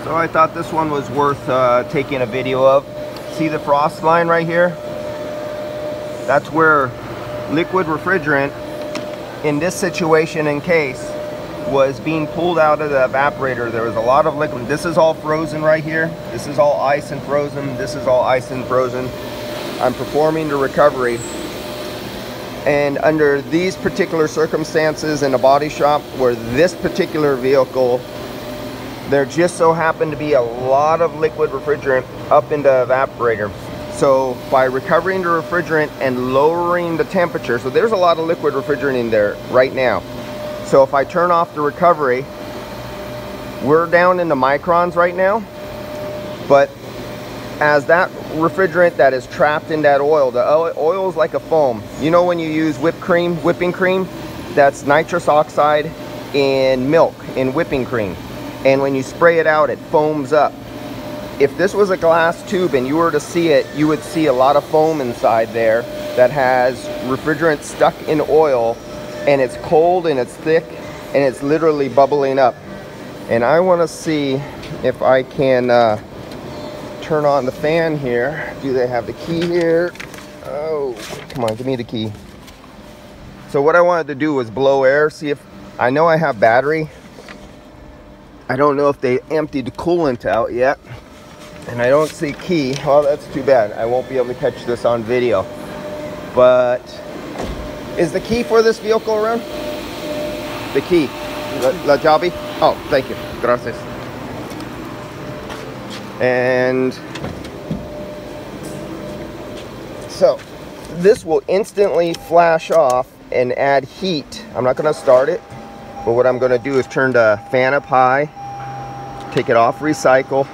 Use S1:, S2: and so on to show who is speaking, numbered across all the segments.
S1: So I thought this one was worth taking a video of. See the frost line right here? That's where liquid refrigerant in this situation in case was being pulled out of the evaporator. There was a lot of liquid. This is all frozen right here. This is all ice and frozen. This is all ice and frozen. I'm performing the recovery. And under these particular circumstances in a body shop where this particular vehicle, there just so happened to be a lot of liquid refrigerant up in the evaporator. So by recovering the refrigerant and lowering the temperature, so there's a lot of liquid refrigerant in there right now. So if I turn off the recovery, we're down in the microns right now, but as that refrigerant that is trapped in that oil, the oil is like a foam. You know when you use whipping cream, that's nitrous oxide in milk, in whipping cream. And when you spray it out, it foams up. If this was a glass tube and you were to see it, you would see a lot of foam inside there that has refrigerant stuck in oil, and it's cold and it's thick and it's literally bubbling up. And I want to see if I can turn on the fan here. Do they have the key here? Oh, come on, give me the key. So what I wanted to do was blow air, see if, I know I have battery. I don't know if they emptied the coolant out yet. And I don't see key. Well, that's too bad. I won't be able to catch this on video. But is the key for this vehicle around? The key. La llave? Oh, thank you. Gracias. And so this will instantly flash off and add heat. I'm not going to start it, but what I'm going to do is turn the fan up high, take it off recycle.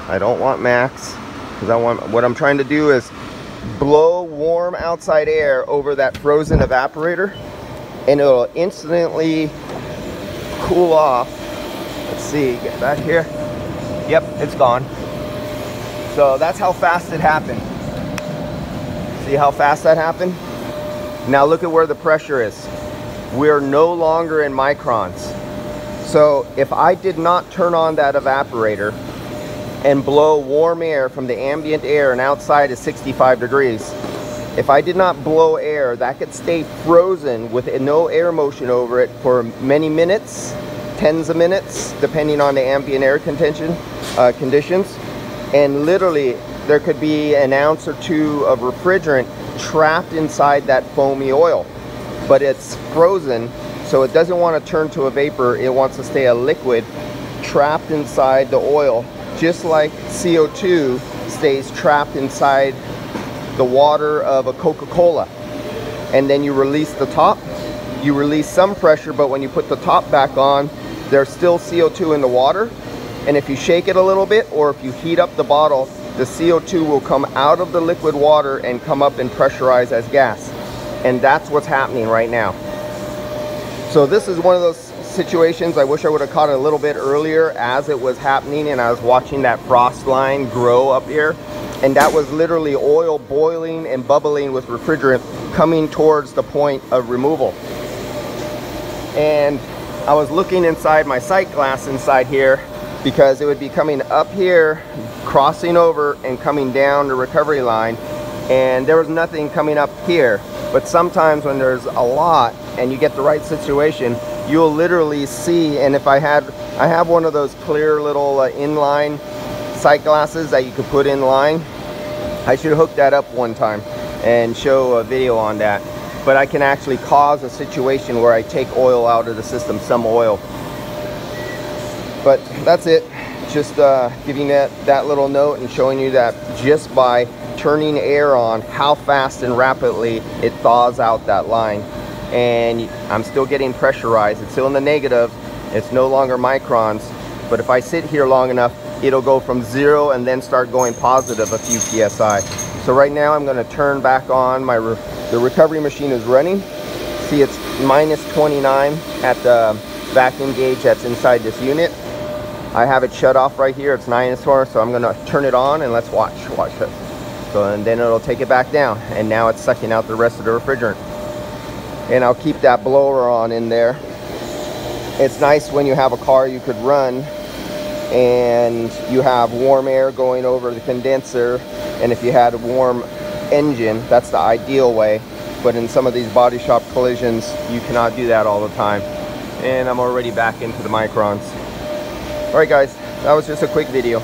S1: I don't want max, because what I'm trying to do is blow warm outside air over that frozen evaporator, and it'll instantly cool off. Let's see, get back here. Yep, it's gone. So that's how fast it happened. See how fast that happened? Now look at where the pressure is. We're no longer in microns. So if I did not turn on that evaporator and blow warm air from the ambient air, and outside is 65 degrees. If I did not blow air, that could stay frozen with no air motion over it for many minutes, tens of minutes, depending on the ambient air conditions. And literally, there could be an ounce or two of refrigerant trapped inside that foamy oil. But it's frozen, so it doesn't want to turn to a vapor. It wants to stay a liquid trapped inside the oil. Just like CO2 stays trapped inside the water of a Coca-Cola. And then you release the top, you release some pressure, but when you put the top back on, there's still CO2 in the water. And if you shake it a little bit, or if you heat up the bottle, the CO2 will come out of the liquid water and come up and pressurize as gas. And that's what's happening right now. So this is one of those situations I wish I would have caught it a little bit earlier as it was happening, and I was watching that frost line grow up here, and that was literally oil boiling and bubbling with refrigerant coming towards the point of removal. And I was looking inside my sight glass inside here, because it would be coming up here, crossing over and coming down the recovery line, and there was nothing coming up here. But sometimes when there's a lot and you get the right situation, you'll literally see. And if I have one of those clear little inline sight glasses that you could put in line. I should hook that up one time and show a video on that. But I can actually cause a situation where I take oil out of the system, some oil. But that's it. Just giving that little note and showing you that just by turning air on, how fast and rapidly it thaws out that line. And I'm still getting pressurized. It's still in the negative. It's no longer microns. But if I sit here long enough, it'll go from 0 and then start going positive a few psi. So right now I'm going to turn back on the recovery machine is running. See, it's -29 at the vacuum gauge that's inside this unit. I have it shut off right here. It's -4, so I'm going to turn it on and let's watch this. So and then it'll take it back down, and now it's sucking out the rest of the refrigerant. And I'll keep that blower on in there. It's nice when you have a car you could run and you have warm air going over the condenser, and if you had a warm engine, that's the ideal way. But in some of these body shop collisions, you cannot do that all the time. And I'm already back into the microns. All right guys, that was just a quick video.